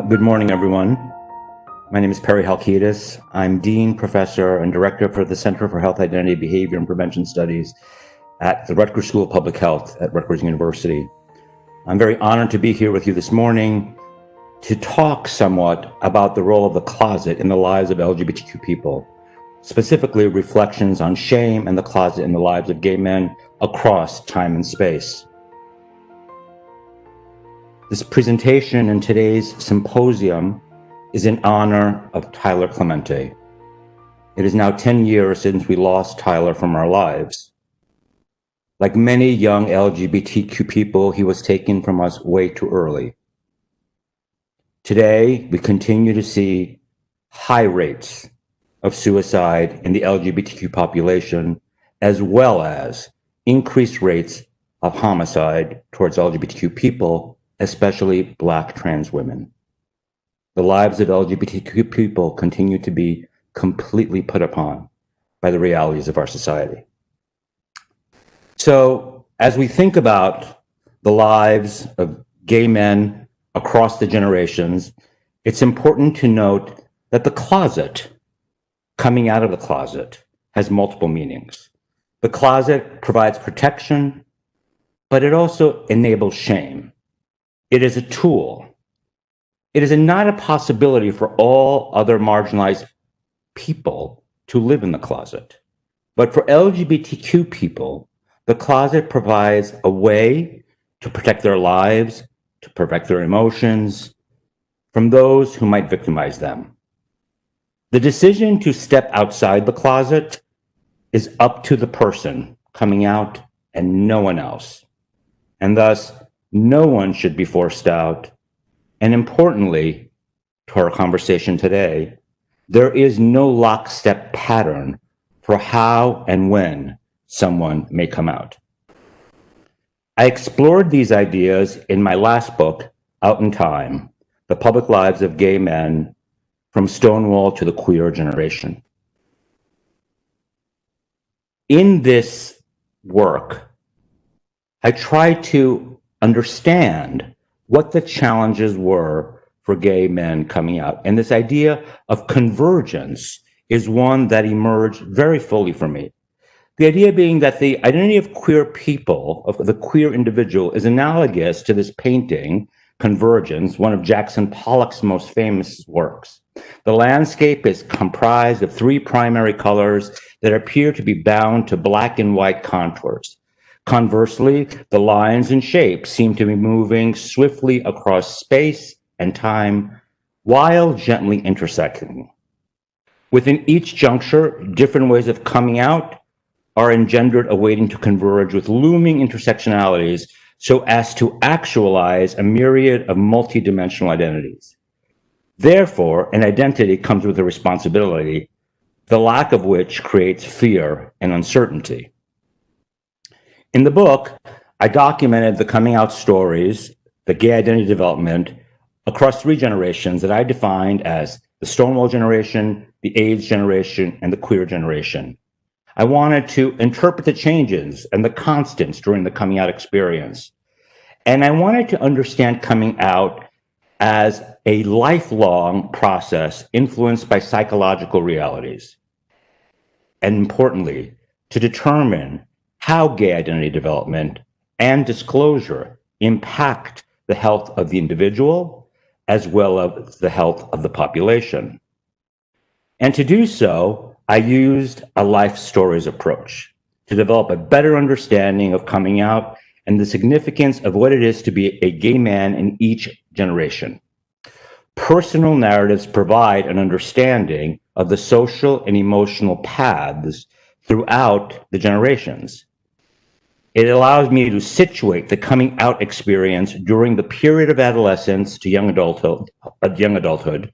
Good morning, everyone. My name is Perry Halkitis. I'm Dean, Professor, and Director for the Center for Health, Identity, Behavior, and Prevention Studies at the Rutgers School of Public Health at Rutgers University. I'm very honored to be here with you this morning to talk somewhat about the role of the closet in the lives of LGBTQ people, specifically reflections on shame and the closet in the lives of gay men across time and space. This presentation in today's symposium is in honor of Tyler Clementi. It is now 10 years since we lost Tyler from our lives. Like many young LGBTQ people, he was taken from us way too early. Today, we continue to see high rates of suicide in the LGBTQ population, as well as increased rates of homicide towards LGBTQ people, especially Black trans women. The lives of LGBTQ people continue to be completely put upon by the realities of our society. So as we think about the lives of gay men across the generations, it's important to note that the closet, coming out of the closet, has multiple meanings. The closet provides protection, but it also enables shame. It is a tool. It is not a possibility for all other marginalized people to live in the closet. But for LGBTQ people, the closet provides a way to protect their lives, to protect their emotions from those who might victimize them. The decision to step outside the closet is up to the person coming out and no one else. And thus, no one should be forced out. And importantly, to our conversation today, there is no lockstep pattern for how and when someone may come out. I explored these ideas in my last book, Out in Time, The Public Lives of Gay Men from Stonewall to the Queer Generation. In this work, I tried to understand what the challenges were for gay men coming out. And this idea of convergence is one that emerged very fully for me. The idea being that the identity of queer people, of the queer individual, is analogous to this painting, Convergence, one of Jackson Pollock's most famous works. The landscape is comprised of three primary colors that appear to be bound to black and white contours. Conversely, the lines and shapes seem to be moving swiftly across space and time while gently intersecting. Within each juncture, different ways of coming out are engendered, awaiting to converge with looming intersectionalities so as to actualize a myriad of multidimensional identities. Therefore, an identity comes with a responsibility, the lack of which creates fear and uncertainty. In the book, I documented the coming out stories, the gay identity development, across three generations that I defined as the Stonewall generation, the AIDS generation, and the queer generation. I wanted to interpret the changes and the constants during the coming out experience. And I wanted to understand coming out as a lifelong process influenced by psychological realities. And importantly, to determine how gay identity development and disclosure impact the health of the individual as well as the health of the population. And to do so, I used a life stories approach to develop a better understanding of coming out and the significance of what it is to be a gay man in each generation. Personal narratives provide an understanding of the social and emotional paths throughout the generations. It allows me to situate the coming out experience during the period of adolescence to young adulthood,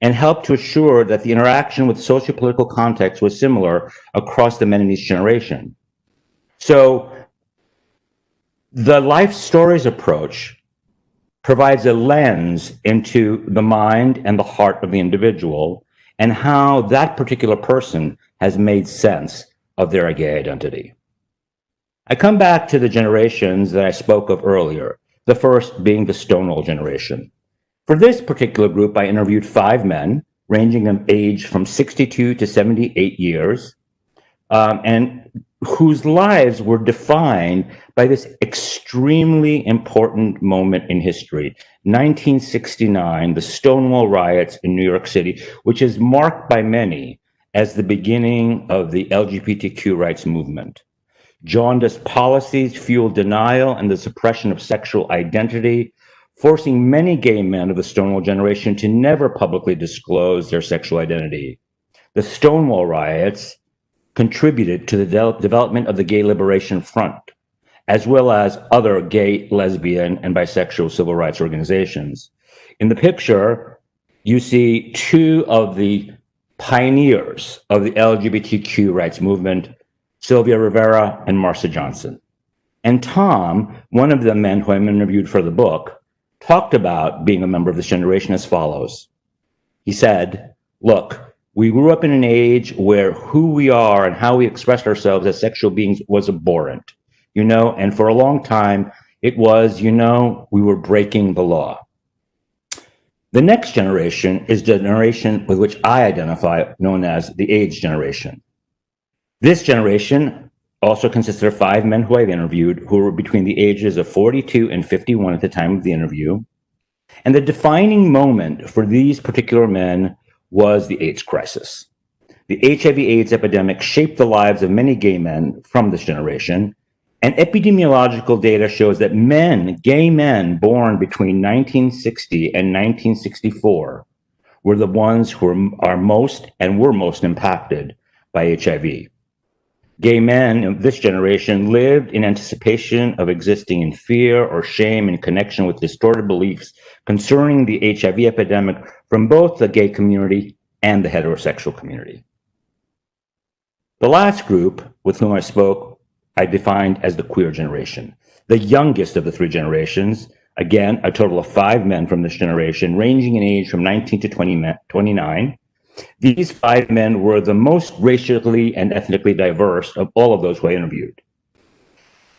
and help to assure that the interaction with socio-political context was similar across the men in each generation. So the life stories approach provides a lens into the mind and the heart of the individual and how that particular person has made sense of their gay identity. I come back to the generations that I spoke of earlier, the first being the Stonewall generation. For this particular group, I interviewed 5 men, ranging in age from 62 to 78 years, and whose lives were defined by this extremely important moment in history, 1969, the Stonewall riots in New York City, which is marked by many as the beginning of the LGBTQ rights movement. Jaundiced policies fueled denial and the suppression of sexual identity, forcing many gay men of the Stonewall generation to never publicly disclose their sexual identity. The Stonewall riots contributed to the development of the Gay Liberation Front, as well as other gay, lesbian, and bisexual civil rights organizations. In the picture, you see 2 of the pioneers of the LGBTQ rights movement, Sylvia Rivera and Marcia Johnson. And Tom, one of the men who I interviewed for the book, talked about being a member of this generation as follows. He said, "Look, we grew up in an age where who we are and how we expressed ourselves as sexual beings was abhorrent, and for a long time, it was, we were breaking the law." The next generation is the generation with which I identify, known as the AIDS generation. This generation also consisted of 5 men who I've interviewed who were between the ages of 42 and 51 at the time of the interview. And the defining moment for these particular men was the AIDS crisis. The HIV/AIDS epidemic shaped the lives of many gay men from this generation, and epidemiological data shows that gay men born between 1960 and 1964, were the ones who were most impacted by HIV. Gay men of this generation lived in anticipation of existing in fear or shame in connection with distorted beliefs concerning the HIV epidemic from both the gay community and the heterosexual community. The last group with whom I spoke, I defined as the queer generation, the youngest of the 3 generations. Again, a total of 5 men from this generation, ranging in age from 19 to 29. These 5 men were the most racially and ethnically diverse of all of those who I interviewed.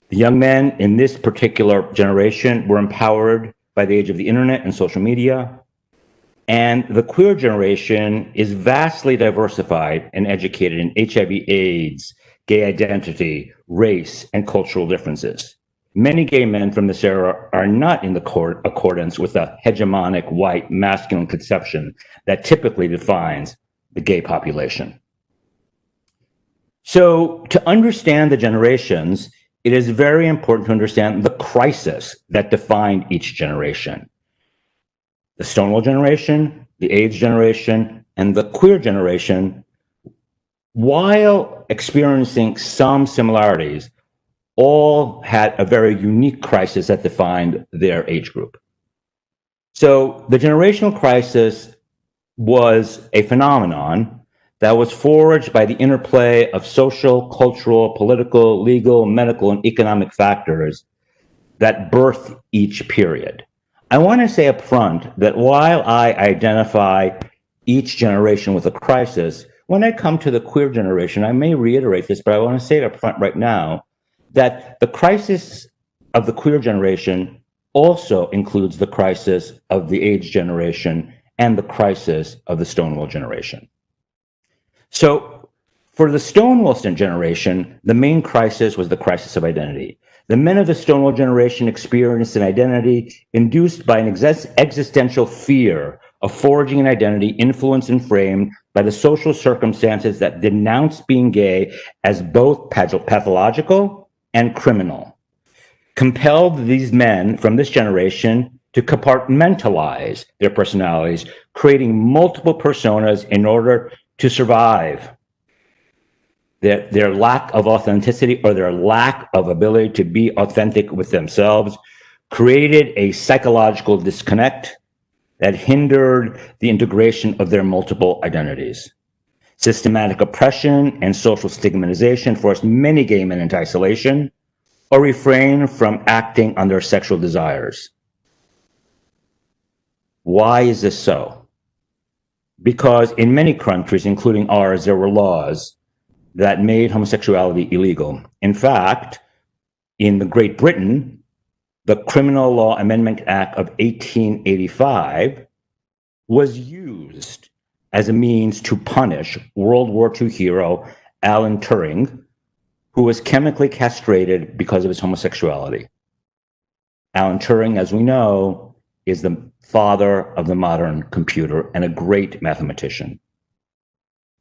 The young men in this particular generation were empowered by the age of the internet and social media, and the queer generation is vastly diversified and educated in HIV/AIDS, gay identity, race, and cultural differences. Many gay men from this era are not in accordance with the hegemonic white masculine conception that typically defines the gay population. So to understand the generations, it is very important to understand the crisis that defined each generation. The Stonewall generation, the AIDS generation, and the queer generation, while experiencing some similarities, all had a very unique crisis that defined their age group. So the generational crisis was a phenomenon that was forged by the interplay of social, cultural, political, legal, medical, and economic factors that birthed each period. I want to say up front that while I identify each generation with a crisis, when I come to the queer generation, I may reiterate this, but I want to say it up front right now, that the crisis of the queer generation also includes the crisis of the AIDS generation and the crisis of the Stonewall generation. So for the Stonewall generation, the main crisis was the crisis of identity. The men of the Stonewall generation experienced an identity induced by an existential fear of forging an identity influenced and framed by the social circumstances that denounced being gay as both pathological and criminal, compelled these men from this generation to compartmentalize their personalities, creating multiple personas in order to survive. Their lack of authenticity or their lack of ability to be authentic with themselves created a psychological disconnect that hindered the integration of their multiple identities. Systematic oppression and social stigmatization forced many gay men into isolation or refrain from acting on their sexual desires. Why is this so? Because in many countries, including ours, there were laws that made homosexuality illegal. In fact, in Great Britain, the Criminal Law Amendment Act of 1885 was used as a means to punish World War II hero Alan Turing, who was chemically castrated because of his homosexuality. Alan Turing, as we know, is the father of the modern computer and a great mathematician.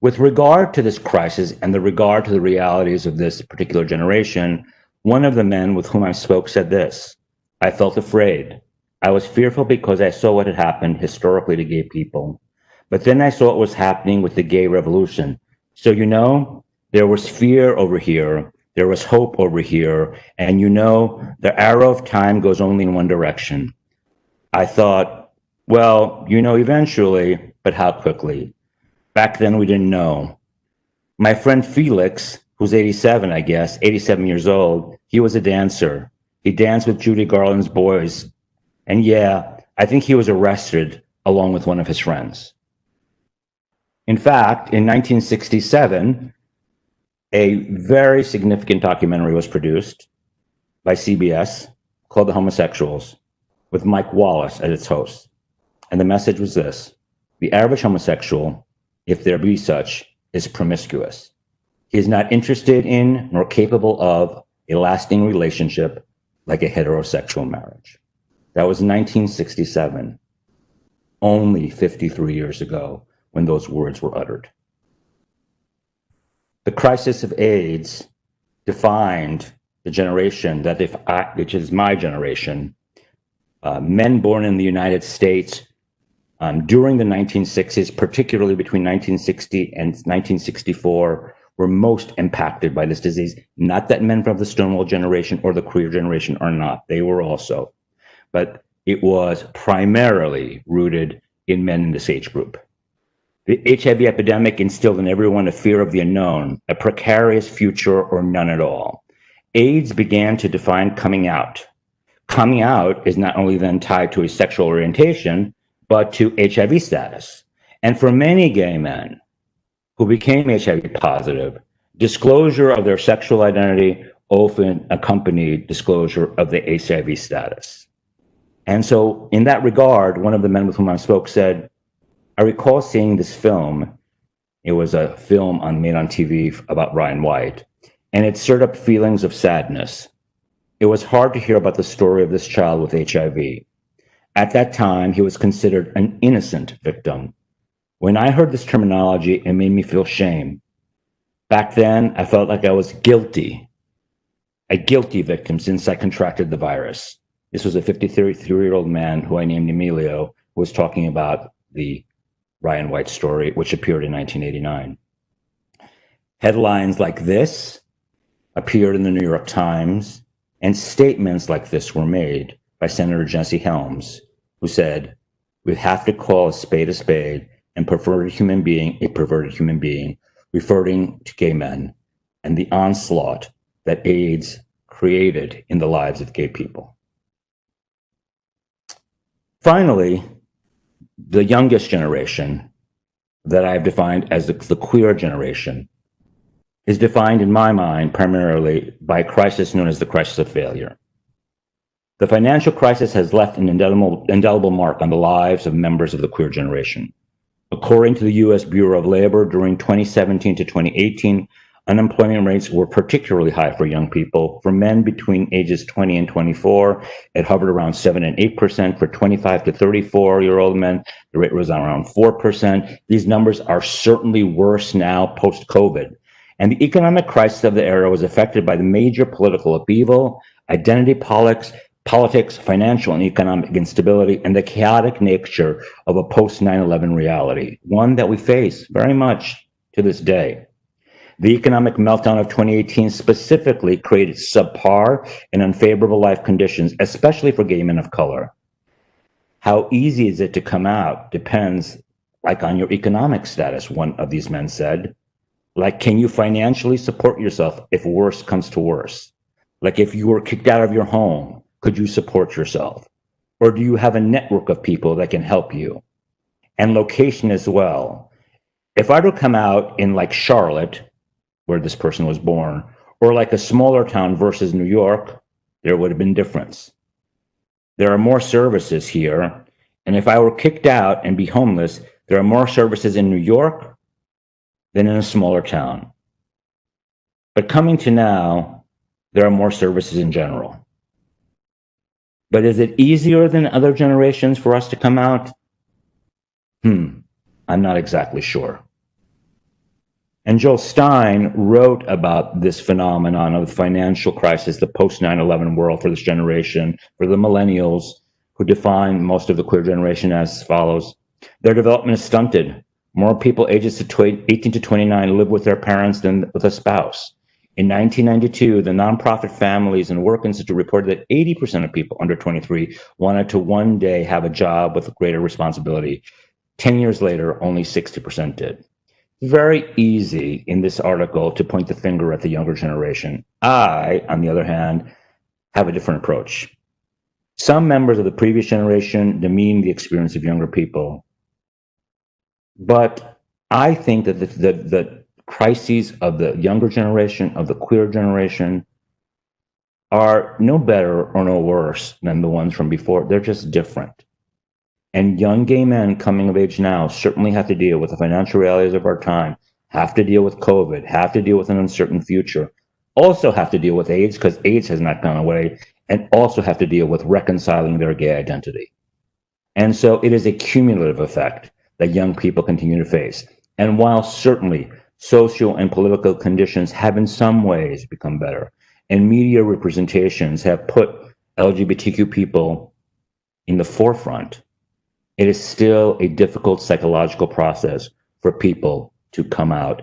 With regard to this crisis and the regard to the realities of this particular generation, one of the men with whom I spoke said this: I felt afraid. I was fearful because I saw what had happened historically to gay people. But then I saw what was happening with the gay revolution. So, there was fear over here, there was hope over here, and the arrow of time goes only in one direction. I thought, well, eventually, but how quickly? Back then, we didn't know. My friend Felix, who's 87, 87 years old, he was a dancer. He danced with Judy Garland's boys. And yeah, I think he was arrested along with one of his friends. In fact, in 1967, a very significant documentary was produced by CBS called The Homosexuals, with Mike Wallace as its host. And the message was this: the average homosexual, if there be such, is promiscuous. He is not interested in nor capable of a lasting relationship like a heterosexual marriage. That was 1967, only 53 years ago when those words were uttered. The crisis of AIDS defined the generation which is my generation, men born in the United States during the 1960s, particularly between 1960 and 1964, were most impacted by this disease. Not that men from the Stonewall generation or the queer generation are not, they were also, but it was primarily rooted in men in this age group. The HIV epidemic instilled in everyone a fear of the unknown, a precarious future or none at all. AIDS began to define coming out. Coming out is not only then tied to a sexual orientation, but to HIV status. And for many gay men who became HIV positive, disclosure of their sexual identity often accompanied disclosure of the HIV status. And so in that regard, one of the men with whom I spoke said, I recall seeing this film. It was a film made on TV about Ryan White, and it stirred up feelings of sadness. It was hard to hear about the story of this child with HIV. At that time, he was considered an innocent victim. When I heard this terminology, it made me feel shame. Back then, I felt like I was guilty, a guilty victim since I contracted the virus. This was a 53-year-old man who I named Emilio, who was talking about the Ryan White story, which appeared in 1989. Headlines like this appeared in the New York Times, and statements like this were made by Senator Jesse Helms, who said, we have to call a spade, and perverted human being a perverted human being, referring to gay men and the onslaught that AIDS created in the lives of gay people. Finally, the youngest generation that I've defined as the queer generation is defined in my mind primarily by a crisis known as the crisis of failure. The financial crisis has left an indelible mark on the lives of members of the queer generation. According to the U.S. Bureau of Labor, during 2017 to 2018, unemployment rates were particularly high for young people. For men between ages 20 and 24, it hovered around 7 and 8%. For 25 to 34-year-old men, the rate was around 4%. These numbers are certainly worse now post-COVID. And the economic crisis of the era was affected by the major political upheaval, identity politics, financial and economic instability, and the chaotic nature of a post-9/11 reality, one that we face very much to this day. The economic meltdown of 2018 specifically created subpar and unfavorable life conditions, especially for gay men of color. How easy is it to come out depends, on your economic status, one of these men said. Can you financially support yourself if worse comes to worse? If you were kicked out of your home, could you support yourself? Or do you have a network of people that can help you? And location as well. If I were to come out in Charlotte, where this person was born, or a smaller town versus New York, there would have been difference. There are more services here. And if I were kicked out and be homeless, there are more services in New York than in a smaller town. But coming to now, there are more services in general. But is it easier than other generations for us to come out? I'm not exactly sure. And Joel Stein wrote about this phenomenon of the financial crisis, the post 9/11 world for this generation, for the millennials, who define most of the queer generation as follows. Their development is stunted. More people ages 18 to 29 live with their parents than with a spouse. In 1992, the nonprofit Families and Work Institute reported that 80% of people under 23 wanted to one day have a job with greater responsibility. 10 years later, only 60% did. Very easy in this article to point the finger at the younger generation. I, on the other hand, have a different approach. Some members of the previous generation demean the experience of younger people. But I think that the crises of the younger generation, of the queer generation, are no better or no worse than the ones from before. They're just different. And young gay men coming of age now certainly have to deal with the financial realities of our time, have to deal with COVID, have to deal with an uncertain future, also have to deal with AIDS because AIDS has not gone away, and also have to deal with reconciling their gay identity. And so it is a cumulative effect that young people continue to face. And while certainly social and political conditions have in some ways become better, and media representations have put LGBTQ people in the forefront, it is still a difficult psychological process for people to come out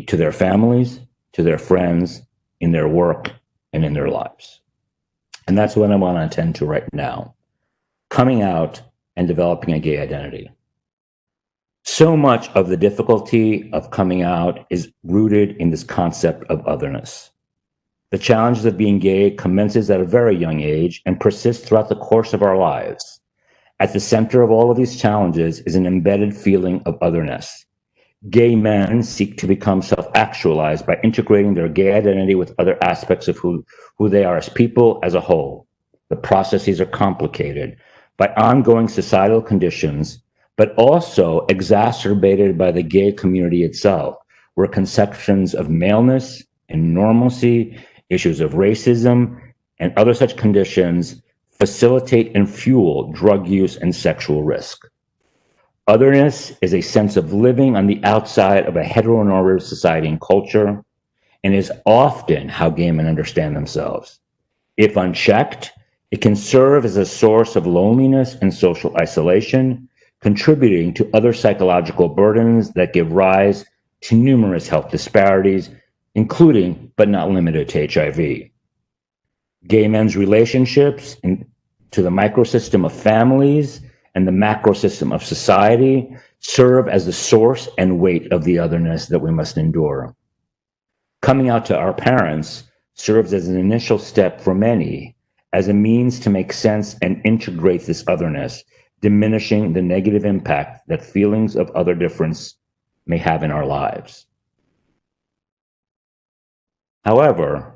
to their families, to their friends, in their work, and in their lives. And that's what I want to attend to right now. Coming out and developing a gay identity. So much of the difficulty of coming out is rooted in this concept of otherness. The challenges of being gay commences at a very young age and persists throughout the course of our lives. At the center of all of these challenges is an embedded feeling of otherness. Gay men seek to become self-actualized by integrating their gay identity with other aspects of who they are as people as a whole. The processes are complicated by ongoing societal conditions, but also exacerbated by the gay community itself, where conceptions of maleness and normalcy, issues of racism, and other such conditions facilitate and fuel drug use and sexual risk. Otherness is a sense of living on the outside of a heteronormative society and culture, and is often how gay men understand themselves. If unchecked, it can serve as a source of loneliness and social isolation, contributing to other psychological burdens that give rise to numerous health disparities, including but not limited to HIV. Gay men's relationships to the microsystem of families and the macrosystem of society serve as the source and weight of the otherness that we must endure. Coming out to our parents serves as an initial step for many, as a means to make sense and integrate this otherness, diminishing the negative impact that feelings of other difference may have in our lives. However,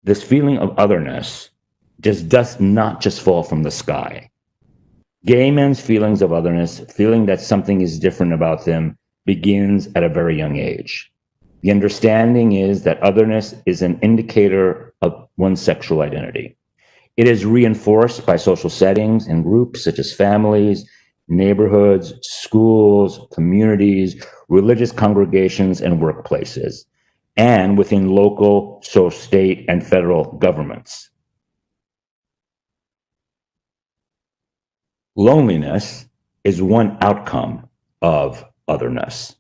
this feeling of otherness does not just fall from the sky. Gay men's feelings of otherness, feeling that something is different about them, begins at a very young age. The understanding is that otherness is an indicator of one's sexual identity. It is reinforced by social settings and groups such as families, neighborhoods, schools, communities, religious congregations, and workplaces, and within local, state, and federal governments. Loneliness is one outcome of otherness.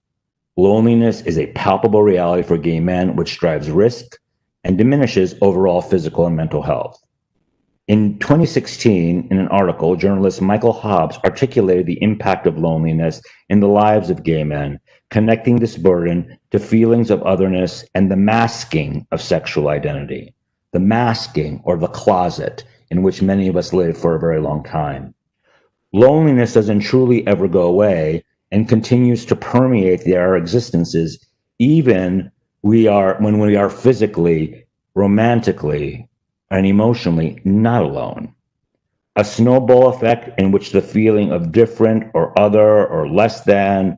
Loneliness is a palpable reality for gay men, which drives risk and diminishes overall physical and mental health. In 2016, in an article, journalist Michael Hobbs articulated the impact of loneliness in the lives of gay men, connecting this burden to feelings of otherness and the masking of sexual identity, the masking or the closet in which many of us live for a very long time. Loneliness doesn't truly ever go away and continues to permeate our existences, even when we are physically, romantically, and emotionally not alone. A snowball effect in which the feeling of different or other or less than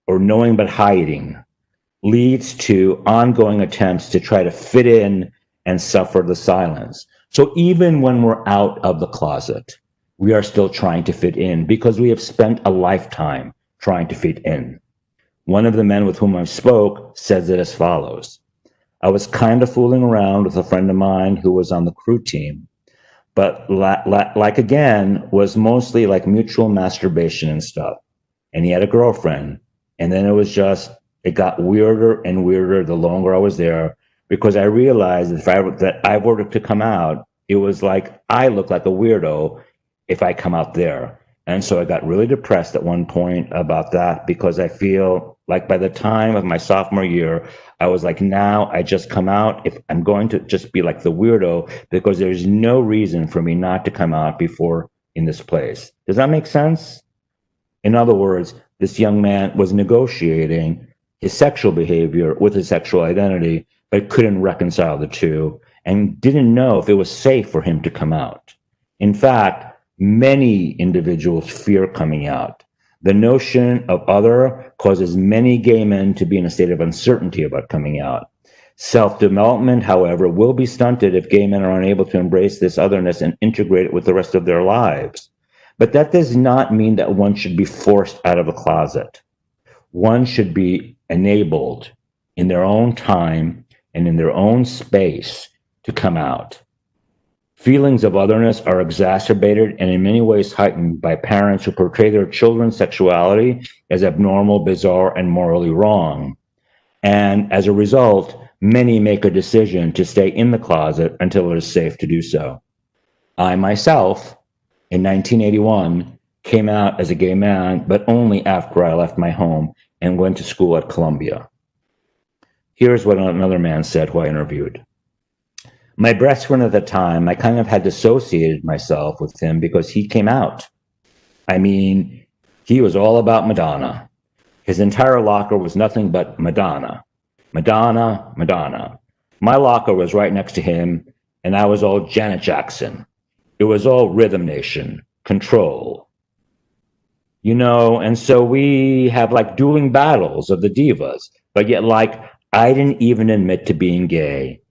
or knowing but hiding leads to ongoing attempts to try to fit in and suffer the silence. So even when we're out of the closet, we are still trying to fit in because we have spent a lifetime trying to fit in. One of the men with whom I spoke says it as follows. I was kind of fooling around with a friend of mine who was on the crew team, but like again, was mostly like mutual masturbation and stuff. And he had a girlfriend. And then it got weirder and weirder the longer I was there because I realized that I were to come out, it was like I looked like a weirdo if I come out there. And so I got really depressed at one point about that because I feel like by the time of my sophomore year, I was like, now I just come out if I'm going to just be like the weirdo because there's no reason for me not to come out before in this place. Does that make sense? In other words, this young man was negotiating his sexual behavior with his sexual identity, but couldn't reconcile the two and didn't know if it was safe for him to come out. In fact, many individuals fear coming out. The notion of other causes many gay men to be in a state of uncertainty about coming out. Self-development, however, will be stunted if gay men are unable to embrace this otherness and integrate it with the rest of their lives. But that does not mean that one should be forced out of a closet. One should be enabled in their own time and in their own space to come out. Feelings of otherness are exacerbated and in many ways heightened by parents who portray their children's sexuality as abnormal, bizarre, and morally wrong. And as a result, many make a decision to stay in the closet until it is safe to do so. I myself, in 1981, came out as a gay man, but only after I left my home and went to school at Columbia. Here's what another man said who I interviewed. My best friend at the time, I kind of had dissociated myself with him because he came out. I mean, he was all about Madonna. His entire locker was nothing but Madonna. Madonna, Madonna. My locker was right next to him, and I was all Janet Jackson. It was all Rhythm Nation, Control. You know, and so we have like dueling battles of the divas, but yet like I didn't even admit to being gay.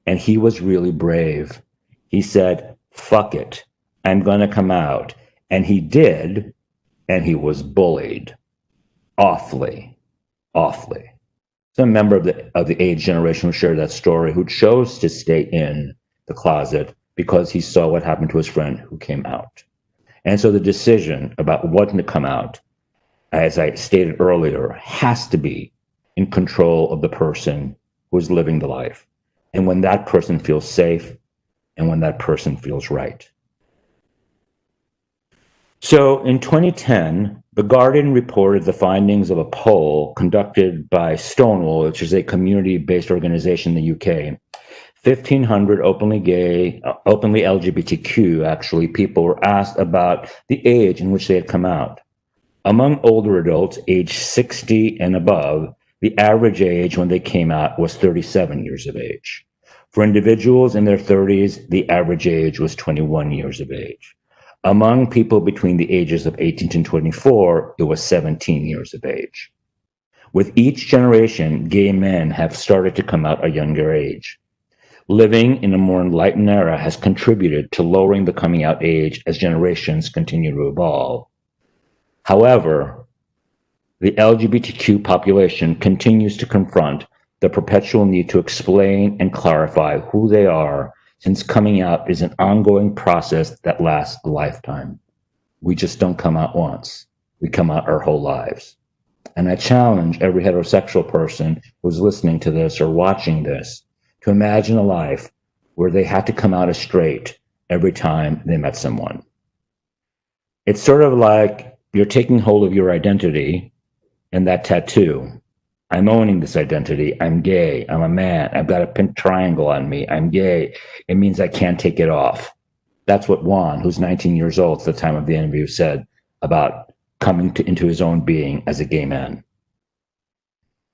And he was really brave. He said, fuck it, I'm gonna come out. And he did, and he was bullied. Awfully. Some member of the age generation who shared that story who chose to stay in the closet because he saw what happened to his friend who came out. And so the decision about when to come out, as I stated earlier, has to be in control of the person who's living the life. And when that person feels safe and when that person feels right. So in 2010, The Guardian reported the findings of a poll conducted by Stonewall, which is a community-based organization in the UK. 1,500 openly gay, openly LGBTQ, actually, people were asked about the age in which they had come out. Among older adults, age 60 and above, the average age when they came out was 37 years of age. For individuals in their 30s, the average age was 21 years of age. Among people between the ages of 18 and 24, it was 17 years of age. With each generation, gay men have started to come out at a younger age. Living in a more enlightened era has contributed to lowering the coming out age as generations continue to evolve. However, the LGBTQ population continues to confront the perpetual need to explain and clarify who they are, since coming out is an ongoing process that lasts a lifetime. We just don't come out once. We come out our whole lives. And I challenge every heterosexual person who's listening to this or watching this to imagine a life where they had to come out as straight every time they met someone. It's sort of like you're taking hold of your identity and that tattoo. I'm owning this identity. I'm gay. I'm a man. I've got a pink triangle on me. I'm gay. It means I can't take it off. That's what Juan, who's 19 years old at the time of the interview, said about coming into his own being as a gay man.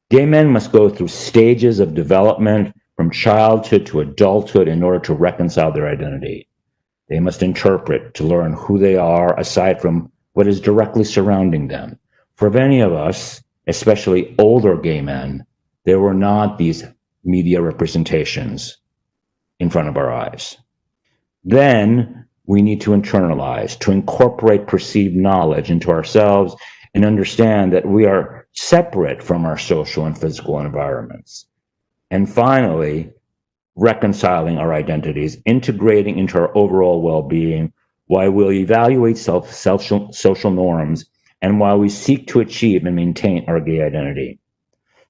Gay men must go through stages of development from childhood to adulthood in order to reconcile their identity. They must interpret to learn who they are aside from what is directly surrounding them. For many of us, especially older gay men, there were not these media representations in front of our eyes. Then we need to internalize, to incorporate perceived knowledge into ourselves and understand that we are separate from our social and physical environments. And finally, reconciling our identities, integrating into our overall well-being while we evaluate social norms and while we seek to achieve and maintain our gay identity.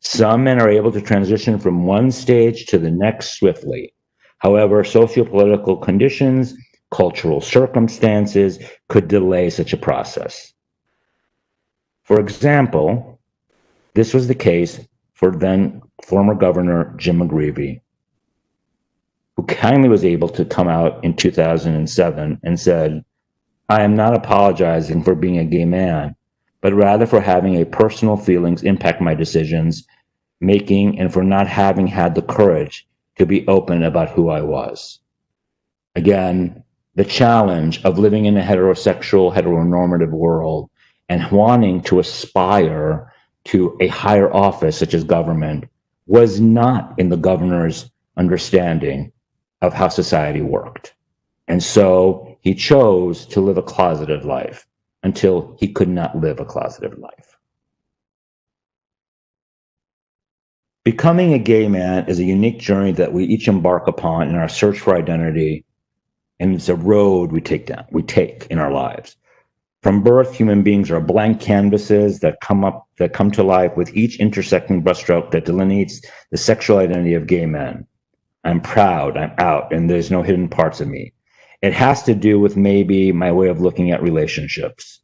Some men are able to transition from one stage to the next swiftly. However, sociopolitical conditions, cultural circumstances could delay such a process. For example, this was the case for then former Governor Jim McGreevey, who kindly was able to come out in 2007 and said, "I am not apologizing for being a gay man, but rather for having a personal feelings impact my decisions making and for not having had the courage to be open about who I was." Again, the challenge of living in a heteronormative world and wanting to aspire to a higher office such as government was not in the governor's understanding of how society worked. And so he chose to live a closeted life until he could not live a closeted life. Becoming a gay man is a unique journey that we each embark upon in our search for identity, and it's a road we take in our lives. From birth, human beings are blank canvases that come to life with each intersecting brushstroke that delineates the sexual identity of gay men. I'm proud, I'm out, and there's no hidden parts of me. It has to do with maybe my way of looking at relationships.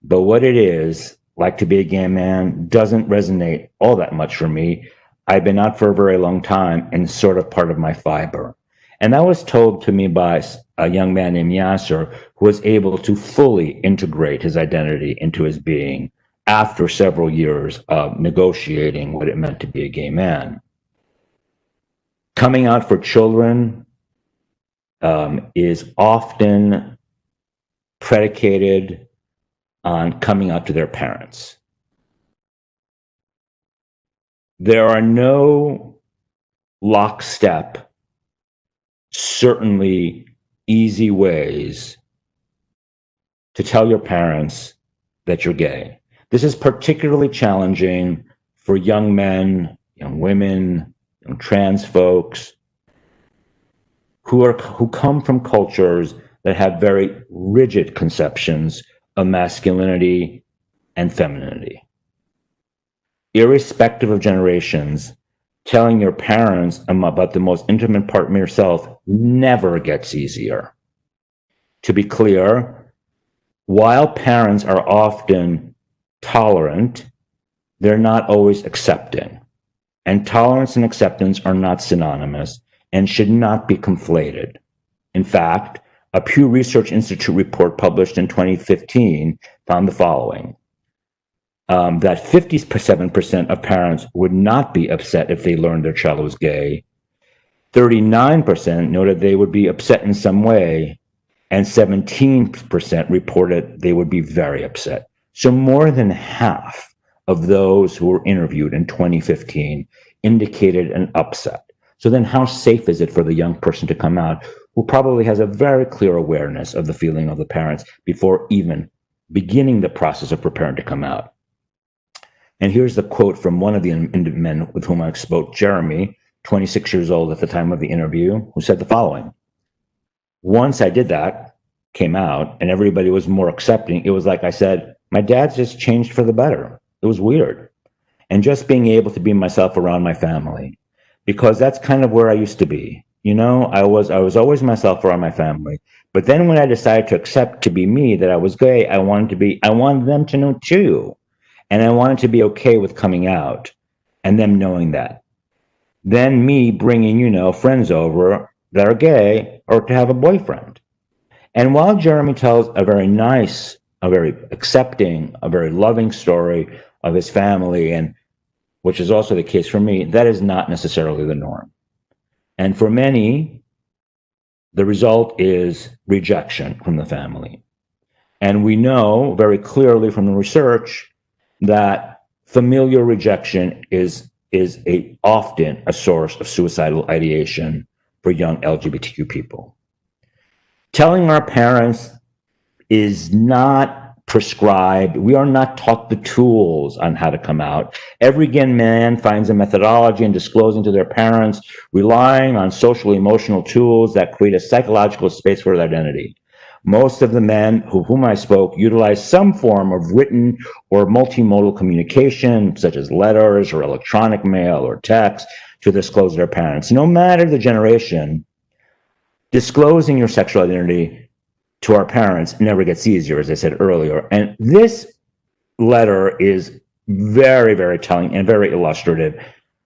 But what it is, like to be a gay man, doesn't resonate all that much for me. I've been out for a very long time and sort of part of my fiber. And that was told to me by a young man named Yasser, who was able to fully integrate his identity into his being after several years of negotiating what it meant to be a gay man. Coming out for children is often predicated on coming out to their parents. There are no lockstep, certainly easy ways to tell your parents that you're gay. This is particularly challenging for young men, young women, young trans folks who come from cultures that have very rigid conceptions of masculinity and femininity. Irrespective of generations, telling your parents about the most intimate part of yourself never gets easier. To be clear, while parents are often tolerant, they're not always accepting. And tolerance and acceptance are not synonymous and should not be conflated. In fact, a Pew Research Institute report published in 2015 found the following. That 57% of parents would not be upset if they learned their child was gay. 39% noted they would be upset in some way, and 17% reported they would be very upset. So more than half of those who were interviewed in 2015 indicated an upset. So then how safe is it for the young person to come out who probably has a very clear awareness of the feeling of the parents before even beginning the process of preparing to come out? And here's the quote from one of the men with whom I spoke, Jeremy, 26 years old at the time of the interview, who said the following. Once I did that, came out, and everybody was more accepting, it was like I said, my dad's just changed for the better. It was weird. And just being able to be myself around my family, because that's kind of where I used to be. You know, I was always myself around my family. But then when I decided to accept to be me, that I was gay, I wanted them to know too. And I wanted to be okay with coming out and them knowing that. Then me bringing, friends over that are gay or to have a boyfriend. And while Jeremy tells a very nice, a very accepting, a very loving story of his family, and which is also the case for me, that is not necessarily the norm. And for many, the result is rejection from the family. And we know very clearly from the research that familial rejection is often a source of suicidal ideation for young LGBTQ people. Telling our parents is not prescribed. We are not taught the tools on how to come out. Every gay man finds a methodology in disclosing to their parents, relying on social emotional tools that create a psychological space for their identity. Most of the men whom I spoke utilize some form of written or multimodal communication, such as letters or electronic mail or text, to disclose to their parents. No matter the generation, disclosing your sexual identity to our parents never gets easier, as I said earlier. And this letter is very, very telling and very illustrative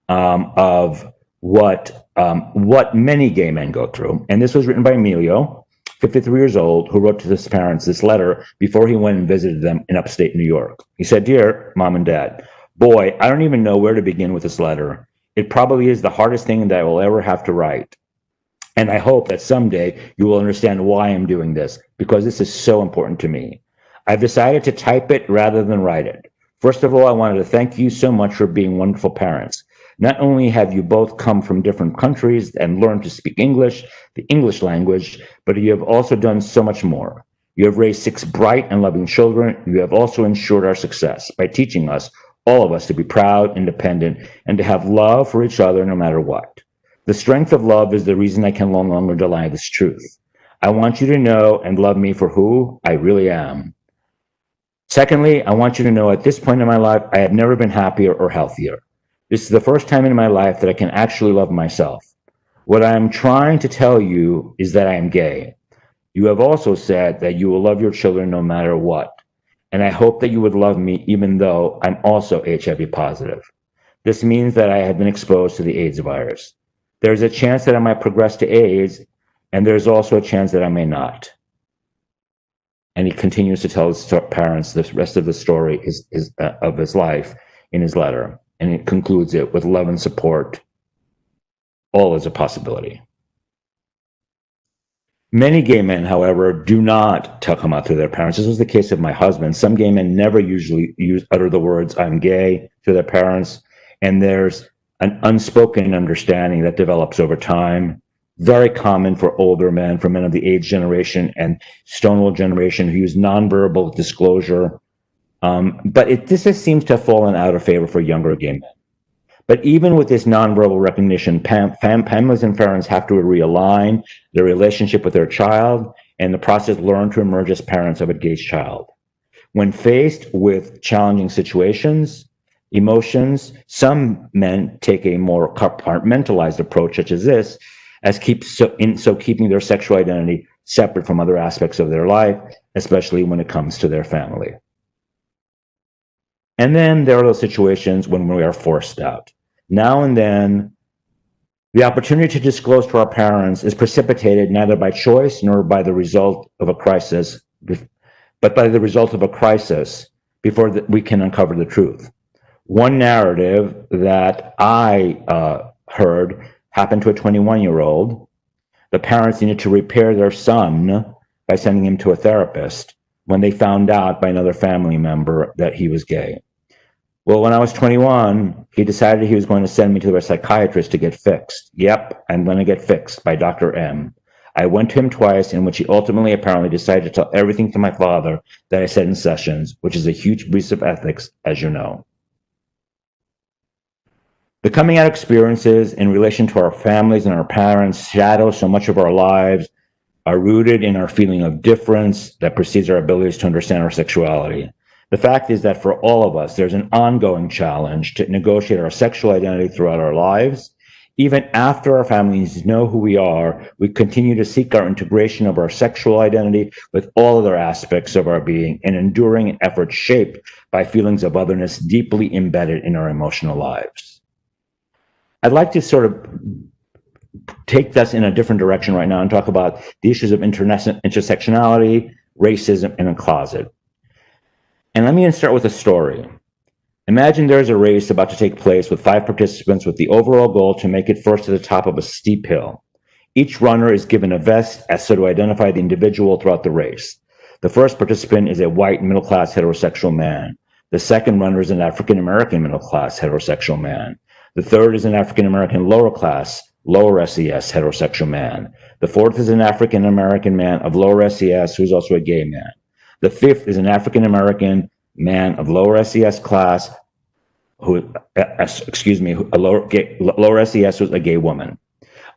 of what many gay men go through. And this was written by Emilio, 53 years old, who wrote to his parents this letter before he went and visited them in upstate New York. He said, "Dear Mom and Dad, boy, I don't even know where to begin with this letter. It probably is the hardest thing that I will ever have to write. And I hope that someday you will understand why I'm doing this, because this is so important to me. I've decided to type it rather than write it. First of all, I wanted to thank you so much for being wonderful parents. Not only have you both come from different countries and learned to speak English, the English language, but you have also done so much more. You have raised 6 bright and loving children. You have also ensured our success by teaching us, all of us, to be proud, independent, and to have love for each other no matter what. The strength of love is the reason I can no longer deny this truth. I want you to know and love me for who I really am. Secondly, I want you to know at this point in my life, I have never been happier or healthier. This is the first time in my life that I can actually love myself. What I am trying to tell you is that I am gay. You have also said that you will love your children no matter what. And I hope that you would love me even though I'm also HIV positive. This means that I have been exposed to the AIDS virus. There's a chance that I might progress to AIDS, and there's also a chance that I may not." And he continues to tell his parents the rest of the story of his life in his letter. And he concludes it with love and support. All is a possibility. Many gay men, however, do not come out to their parents. This was the case of my husband. Some gay men never usually utter the words, "I'm gay," to their parents. And there's an unspoken understanding that develops over time. Very common for older men, for men of the AIDS generation and Stonewall generation who use nonverbal disclosure. But this seems to have fallen out of favor for younger gay men. But even with this nonverbal recognition, families and parents have to realign their relationship with their child and in the process learn to emerge as parents of a gay child. When faced with challenging situations, emotions, some men take a more compartmentalized approach, such as this, keeping their sexual identity separate from other aspects of their life, especially when it comes to their family. And then there are those situations when we are forced out. Now and then, the opportunity to disclose to our parents is precipitated neither by choice nor by the result of a crisis, but by the result of a crisis before we can uncover the truth. One narrative that I heard happened to a 21-year-old. The parents needed to repair their son by sending him to a therapist when they found out by another family member that he was gay. Well, when I was 21, he decided he was going to send me to a psychiatrist to get fixed. Yep, I'm going to get fixed by Dr. M. I went to him twice, in which he ultimately apparently decided to tell everything to my father that I said in sessions, which is a huge breach of ethics, as you know. The coming out experiences in relation to our families and our parents shadow so much of our lives, are rooted in our feeling of difference that precedes our abilities to understand our sexuality. The fact is that for all of us, there's an ongoing challenge to negotiate our sexual identity throughout our lives. Even after our families know who we are, we continue to seek our integration of our sexual identity with all other aspects of our being, an enduring effort shaped by feelings of otherness deeply embedded in our emotional lives. I'd like to sort of take this in a different direction right now and talk about the issues of intersectionality, racism, and a closet. And let me start with a story. Imagine there's a race about to take place with 5 participants with the overall goal to make it first to the top of a steep hill. Each runner is given a vest as so to identify the individual throughout the race. The first participant is a white middle-class heterosexual man. The second runner is an African-American middle-class heterosexual man. The third is an African-American lower-class, lower SES heterosexual man. The fourth is an African-American man of lower SES who's also a gay man. The fifth is an African-American man of lower SES class lower SES was a gay woman.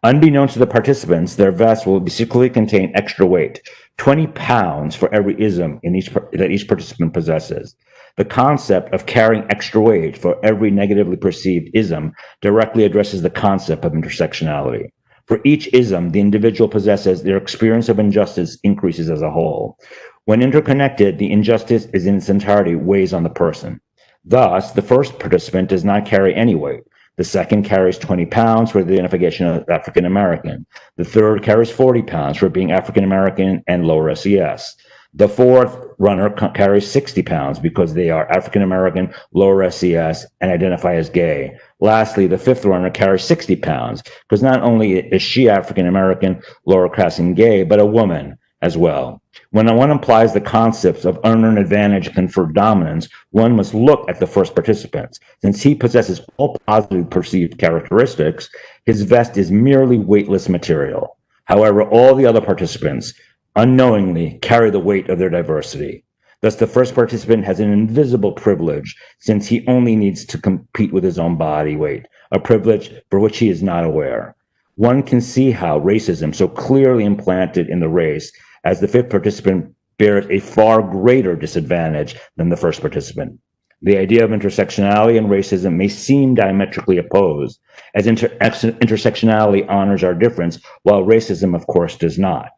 Unbeknownst to the participants, their vests will secretly contain extra weight, 20 pounds for every ism that each participant possesses. The concept of carrying extra weight for every negatively perceived ism directly addresses the concept of intersectionality. For each ism the individual possesses, their experience of injustice increases as a whole. When interconnected, the injustice is in its entirety weighs on the person. Thus, the first participant does not carry any weight. The second carries 20 pounds for the identification of African American. The third carries 40 pounds for being African American and lower SES. The fourth runner carries 60 pounds because they are African American, lower SES, and identify as gay. Lastly, the fifth runner carries 60 pounds because not only is she African American, lower class, and gay, but a woman as well. When one applies the concepts of unearned advantage and conferred dominance, one must look at the first participant. Since he possesses all positively perceived characteristics, his vest is merely weightless material. However, all the other participants unknowingly carry the weight of their diversity. Thus, the first participant has an invisible privilege since he only needs to compete with his own body weight, a privilege for which he is not aware. One can see how racism, so clearly implanted in the race, as the fifth participant bears a far greater disadvantage than the first participant. The idea of intersectionality and racism may seem diametrically opposed, as intersectionality honors our difference, while racism, of course, does not.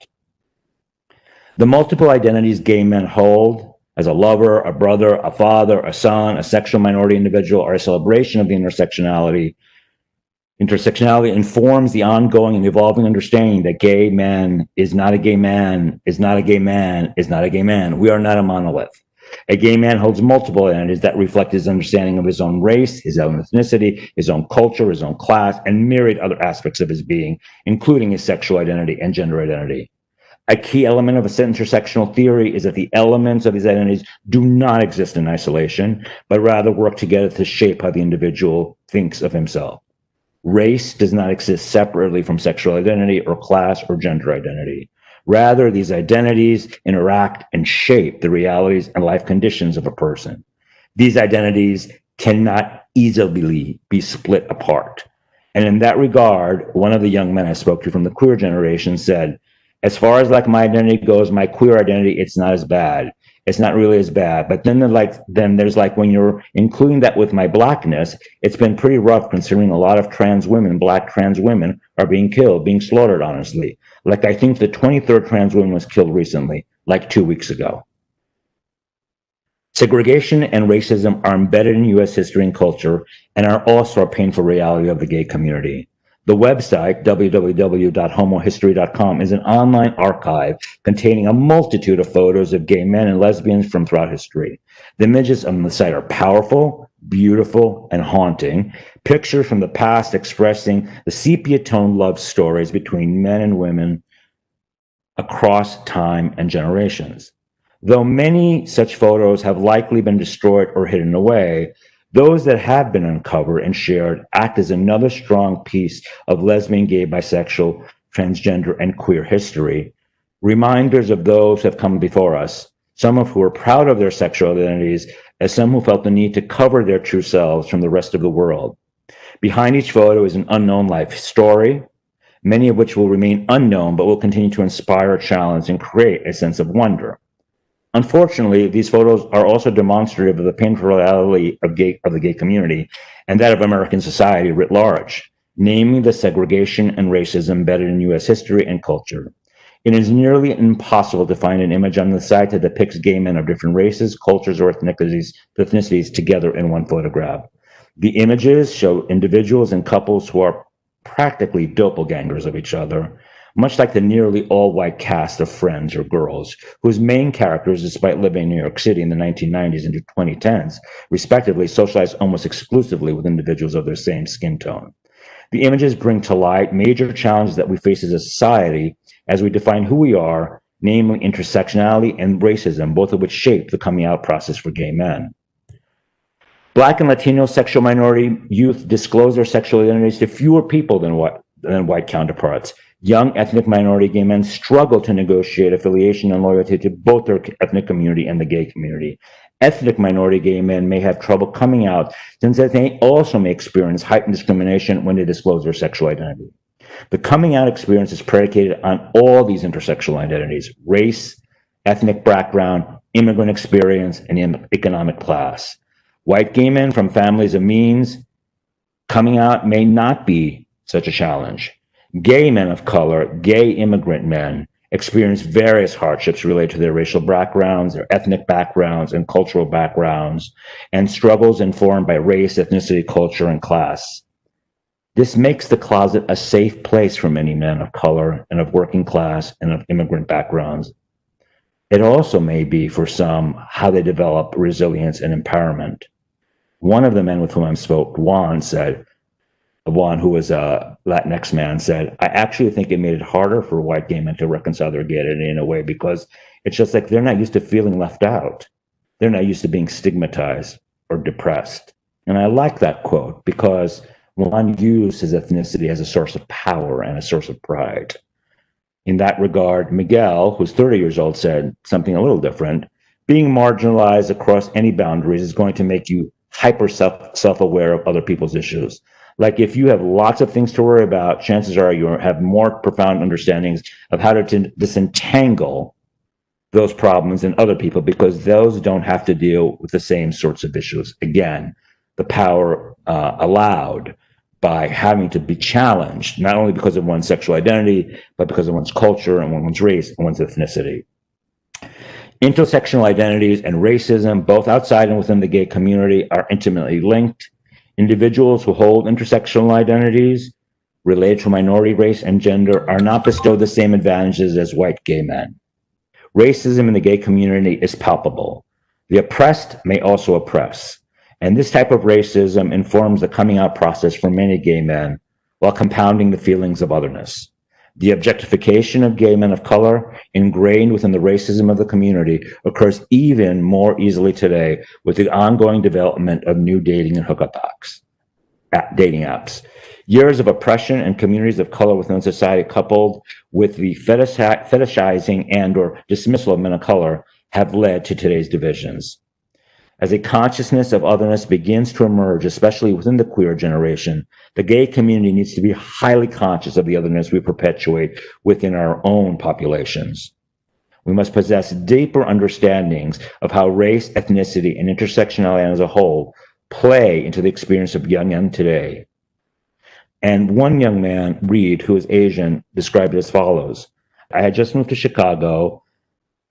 The multiple identities gay men hold as a lover, a brother, a father, a son, a sexual minority individual are a celebration of the intersectionality. Intersectionality informs the ongoing and evolving understanding that gay man is not a gay man, is not a gay man, is not a gay man. We are not a monolith. A gay man holds multiple identities that reflect his understanding of his own race, his own ethnicity, his own culture, his own class, and myriad other aspects of his being, including his sexual identity and gender identity. A key element of a intersectional theory is that the elements of these identities do not exist in isolation, but rather work together to shape how the individual thinks of himself. Race does not exist separately from sexual identity or class or gender identity. Rather, these identities interact and shape the realities and life conditions of a person. These identities cannot easily be split apart. And in that regard, one of the young men I spoke to from the queer generation said, as far as like my identity goes, my queer identity, it's not as bad. It's not really as bad. But then there's like when you're including that with my blackness, it's been pretty rough considering a lot of trans women, black trans women, are being killed, being slaughtered, honestly. Like I think the 23rd trans woman was killed recently, like 2 weeks ago. Segregation and racism are embedded in U.S. history and culture and are also a painful reality of the gay community. The website, www.homohistory.com, is an online archive containing a multitude of photos of gay men and lesbians from throughout history. The images on the site are powerful, beautiful, and haunting. Pictures from the past expressing the sepia-toned love stories between men and women across time and generations. Though many such photos have likely been destroyed or hidden away, those that have been uncovered and shared act as another strong piece of lesbian, gay, bisexual, transgender, and queer history, reminders of those who have come before us, some of who are proud of their sexual identities, as some who felt the need to cover their true selves from the rest of the world. Behind each photo is an unknown life story, many of which will remain unknown but will continue to inspire, challenge, and create a sense of wonder. Unfortunately, these photos are also demonstrative of the painful reality of the gay community and that of American society writ large, namely the segregation and racism embedded in U.S. history and culture. It is nearly impossible to find an image on the site that depicts gay men of different races, cultures, or ethnicities together in one photograph. The images show individuals and couples who are practically doppelgangers of each other. much like the nearly all-white cast of Friends or Girls, whose main characters, despite living in New York City in the 1990s and 2010s, respectively, socialized almost exclusively with individuals of their same skin tone. The images bring to light major challenges that we face as a society as we define who we are, namely intersectionality and racism, both of which shape the coming out process for gay men. Black and Latino sexual minority youth disclose their sexual identities to fewer people than white counterparts. Young ethnic minority gay men struggle to negotiate affiliation and loyalty to both their ethnic community and the gay community. Ethnic minority gay men may have trouble coming out since they also may experience heightened discrimination when they disclose their sexual identity. The coming out experience is predicated on all these intersectional identities: race, ethnic background, immigrant experience, and economic class. White gay men from families of means coming out may not be such a challenge. Gay men of color, gay immigrant men, experience various hardships related to their racial backgrounds, their ethnic backgrounds, and cultural backgrounds, and struggles informed by race, ethnicity, culture, and class. This makes the closet a safe place for many men of color and of working class and of immigrant backgrounds. It also may be for some how they develop resilience and empowerment. One of the men with whom I spoke, Juan, who was a Latinx man, said, I actually think it made it harder for white gay men to reconcile their gay identity in a way because it's just like they're not used to feeling left out. They're not used to being stigmatized or depressed. And I like that quote because Juan used his ethnicity as a source of power and a source of pride. In that regard, Miguel, who's 30 years old, said something a little different. Being marginalized across any boundaries is going to make you hyper self-aware of other people's issues. Like if you have lots of things to worry about, chances are you have more profound understandings of how to disentangle those problems than other people because those don't have to deal with the same sorts of issues. Again, the power allowed by having to be challenged, not only because of one's sexual identity, but because of one's culture and one's race and one's ethnicity. Intersectional identities and racism, both outside and within the gay community, are intimately linked. Individuals who hold intersectional identities related to minority race and gender are not bestowed the same advantages as white gay men. Racism in the gay community is palpable. The oppressed may also oppress. And this type of racism informs the coming out process for many gay men while compounding the feelings of otherness. The objectification of gay men of color, ingrained within the racism of the community, occurs even more easily today with the ongoing development of new dating and hookup dating apps. Years of oppression and communities of color within society, coupled with the fetishizing and or dismissal of men of color, have led to today's divisions. As a consciousness of otherness begins to emerge, especially within the queer generation, the gay community needs to be highly conscious of the otherness we perpetuate within our own populations. We must possess deeper understandings of how race, ethnicity, and intersectionality as a whole play into the experience of young men today. And one young man, Reed, who is Asian, described it as follows. I had just moved to Chicago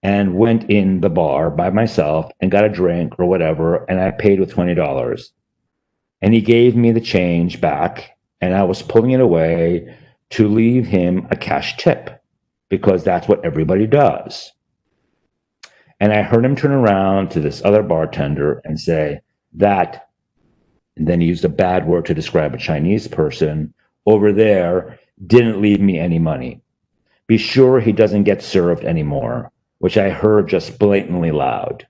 and went in the bar by myself and got a drink or whatever, and I paid with $20. And he gave me the change back, and I was pulling it away to leave him a cash tip, because that's what everybody does. And I heard him turn around to this other bartender and say, that, and then he used a bad word to describe a Chinese person, over there didn't leave me any money. Be sure he doesn't get served anymore, which I heard just blatantly loud.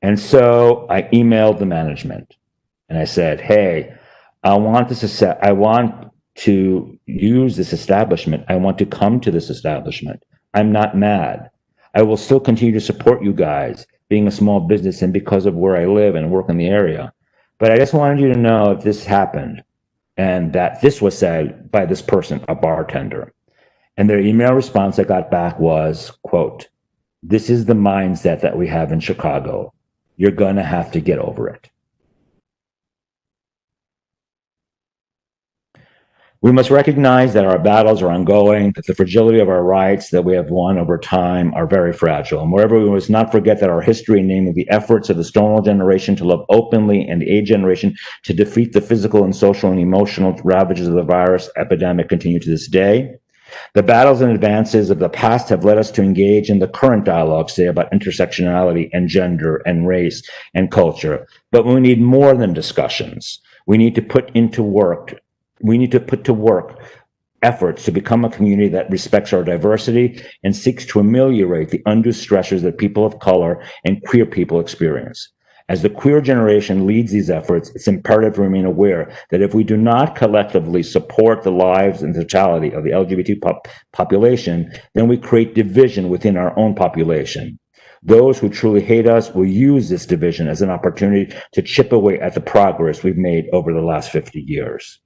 And so I emailed the management and I said, hey, I want to use this establishment. I want to come to this establishment. I'm not mad. I will still continue to support you guys, being a small business and because of where I live and work in the area. But I just wanted you to know if this happened and that this was said by this person, a bartender. And their email response I got back was, quote, this is the mindset that we have in Chicago. You're going to have to get over it. We must recognize that our battles are ongoing, that the fragility of our rights that we have won over time are very fragile. And moreover, we must not forget that our history, namely the efforts of the Stonewall generation to love openly and the AIDS generation to defeat the physical and social and emotional ravages of the virus epidemic, continue to this day. The battles and advances of the past have led us to engage in the current dialogue, say, about intersectionality and gender and race and culture. But we need more than discussions. We need to put to work efforts to become a community that respects our diversity and seeks to ameliorate the undue stressors that people of color and queer people experience. As the queer generation leads these efforts, it's imperative to remain aware that if we do not collectively support the lives and totality of the LGBT population, then we create division within our own population. Those who truly hate us will use this division as an opportunity to chip away at the progress we've made over the last 50 years.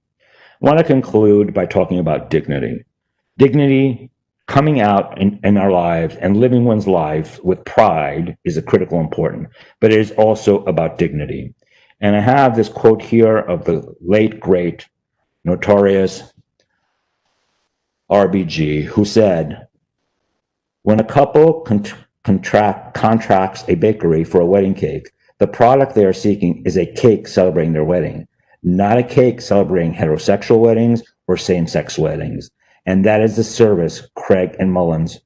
I want to conclude by talking about dignity. Dignity, coming out in our lives and living one's life with pride is a critical important, but it is also about dignity. And I have this quote here of the late, great, notorious RBG, who said, "When a couple contracts a bakery for a wedding cake, the product they are seeking is a cake celebrating their wedding, not a cake celebrating heterosexual weddings or same-sex weddings." And that is the service Craig and Mullins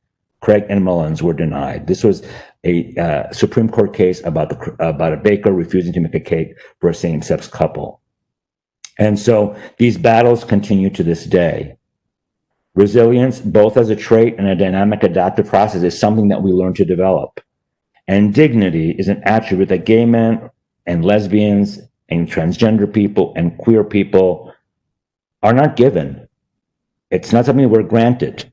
were denied. This was a Supreme Court case about a baker refusing to make a cake for a same-sex couple. And so these battles continue to this day. Resilience, both as a trait and a dynamic adaptive process, is something that we learn to develop. And dignity is an attribute that gay men and lesbians and transgender people and queer people are not given. It's not something we're granted.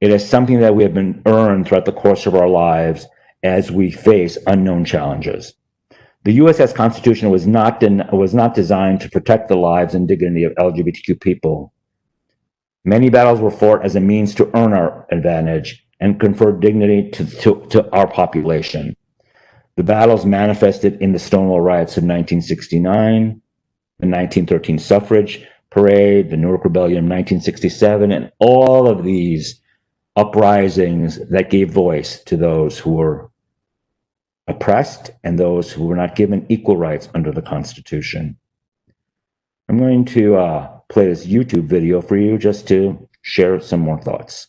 It is something that we have been earned throughout the course of our lives as we face unknown challenges. The U.S. Constitution was not designed to protect the lives and dignity of LGBTQ people. Many battles were fought as a means to earn our advantage and confer dignity to our population. The battles manifested in the Stonewall riots of 1969, the 1913 suffrage parade, the Newark Rebellion of 1967, and all of these uprisings that gave voice to those who were oppressed and those who were not given equal rights under the Constitution. I'm going to play this YouTube video for you just to share some more thoughts.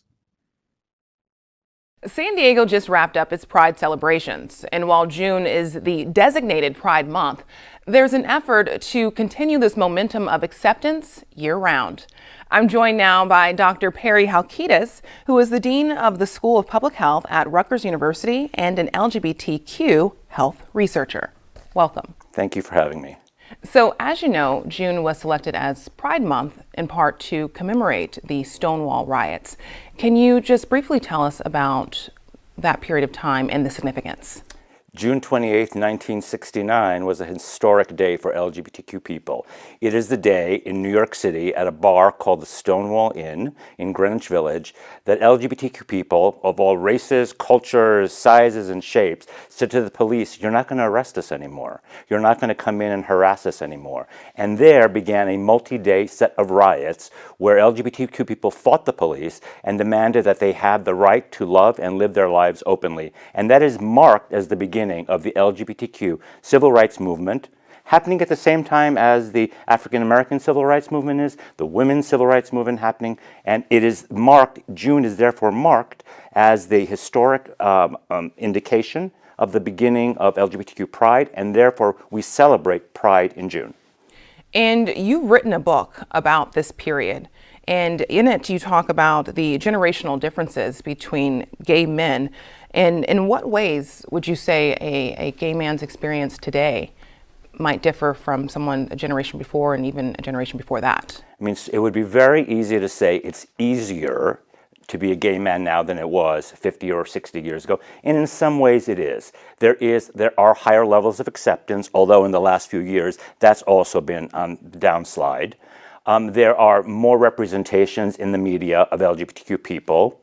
San Diego just wrapped up its Pride celebrations, and while June is the designated Pride Month, there's an effort to continue this momentum of acceptance year-round. I'm joined now by Dr. Perry Halkitis, who is the Dean of the School of Public Health at Rutgers University and an LGBTQ health researcher. Welcome. Thank you for having me. So, as you know, June was selected as Pride Month in part to commemorate the Stonewall riots. Can you just briefly tell us about that period of time and the significance? June 28, 1969 was a historic day for LGBTQ people. It is the day in New York City at a bar called the Stonewall Inn in Greenwich Village that LGBTQ people of all races, cultures, sizes, and shapes said to the police, "You're not going to arrest us anymore. You're not going to come in and harass us anymore." And there began a multi-day set of riots where LGBTQ people fought the police and demanded that they have the right to love and live their lives openly. And that is marked as the beginning of the LGBTQ civil rights movement, happening at the same time as the African American civil rights movement is, the women's civil rights movement happening, and it is marked, June is therefore marked as the historic indication of the beginning of LGBTQ pride, and therefore we celebrate Pride in June. And you've written a book about this period, and in it you talk about the generational differences between gay men. And in what ways would you say a gay man's experience today might differ from someone a generation before and even a generation before that? I mean, it would be very easy to say it's easier to be a gay man now than it was 50 or 60 years ago. And in some ways it is. There are higher levels of acceptance, although in the last few years that's also been on the downslide. There are more representations in the media of LGBTQ people.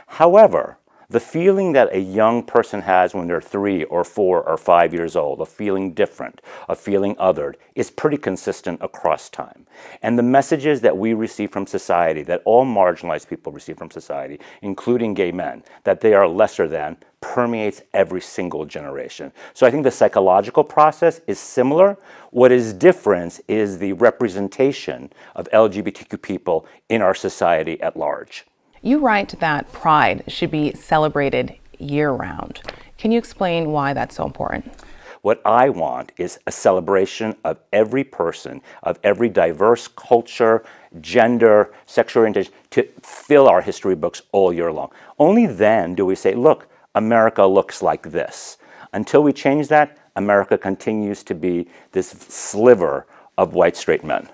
However, the feeling that a young person has when they're 3 or 4 or 5 years old, of feeling different, of feeling othered, is pretty consistent across time. And the messages that we receive from society, that all marginalized people receive from society, including gay men, that they are lesser than, permeates every single generation. So I think the psychological process is similar. What is different is the representation of LGBTQ people in our society at large. You write that pride should be celebrated year-round. Can you explain why that's so important? What I want is a celebration of every person, of every diverse culture, gender, sexual orientation, to fill our history books all year long. Only then do we say, look, America looks like this. Until we change that, America continues to be this sliver of white straight men.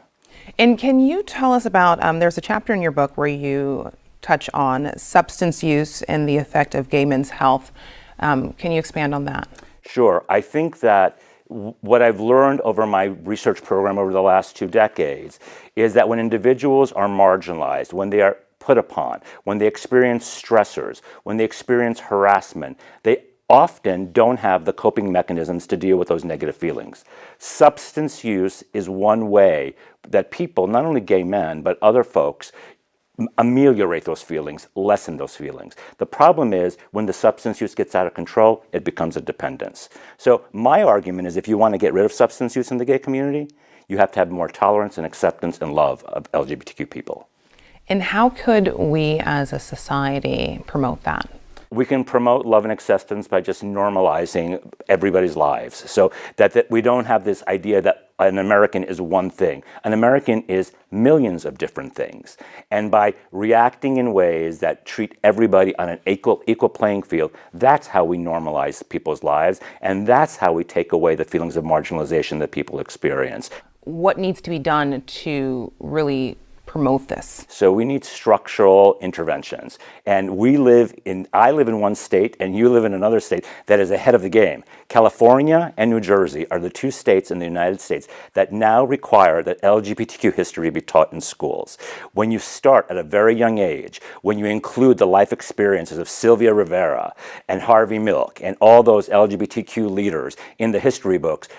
And can you tell us about, there's a chapter in your book where you touch on substance use and the effect of gay men's health. Can you expand on that? Sure. I think that what I've learned over my research program over the last 2 decades is that when individuals are marginalized, when they are put upon, when they experience stressors, when they experience harassment, they often don't have the coping mechanisms to deal with those negative feelings. Substance use is one way that people, not only gay men, but other folks, ameliorate those feelings, lessen those feelings. The problem is when the substance use gets out of control, it becomes a dependence. So my argument is if you want to get rid of substance use in the gay community, you have to have more tolerance and acceptance and love of LGBTQ people. And how could we as a society promote that? We can promote love and acceptance by just normalizing everybody's lives so that we don't have this idea that an American is one thing. An American is millions of different things. And by reacting in ways that treat everybody on an equal playing field, that's how we normalize people's lives, and that's how we take away the feelings of marginalization that people experience. What needs to be done to really promote this? So we need structural interventions. And I live in one state and you live in another state that is ahead of the game. California and New Jersey are the 2 states in the United States that now require that LGBTQ history be taught in schools. When you start at a very young age, when you include the life experiences of Sylvia Rivera and Harvey Milk and all those LGBTQ leaders in the history books,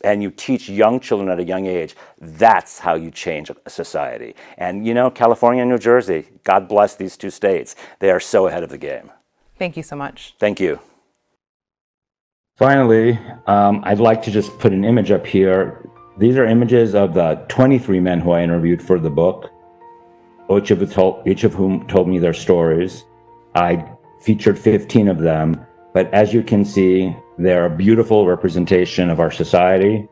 and you teach young children at a young age, that's how you change a society. And you know, California and New Jersey, God bless these 2 states. They are so ahead of the game. Thank you so much. Thank you. Finally, I'd like to just put an image up here. These are images of the 23 men who I interviewed for the book, each of whom told me their stories. I featured 15 of them, but as you can see, they're a beautiful representation of our society,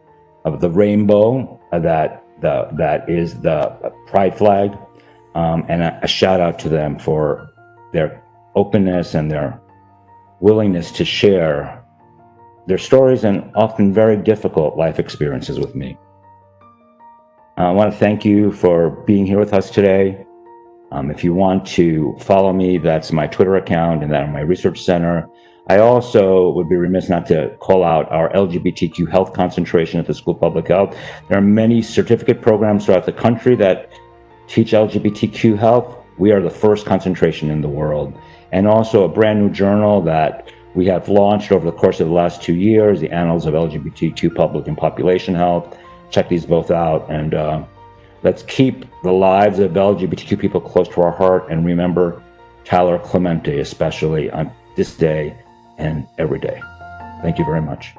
of the rainbow that is the pride flag, and a shout out to them for their openness and their willingness to share their stories and often very difficult life experiences with me. I want to thank you for being here with us today. If you want to follow me, that's my Twitter account and that on my research center. I also would be remiss not to call out our LGBTQ health concentration at the School of Public Health. There are many certificate programs throughout the country that teach LGBTQ health. We are the first concentration in the world. And also a brand new journal that we have launched over the course of the last 2 years, the Annals of LGBTQ Public and Population Health. Check these both out. And let's keep the lives of LGBTQ people close to our heart and remember Tyler Clementi, especially on this day and every day. Thank you very much.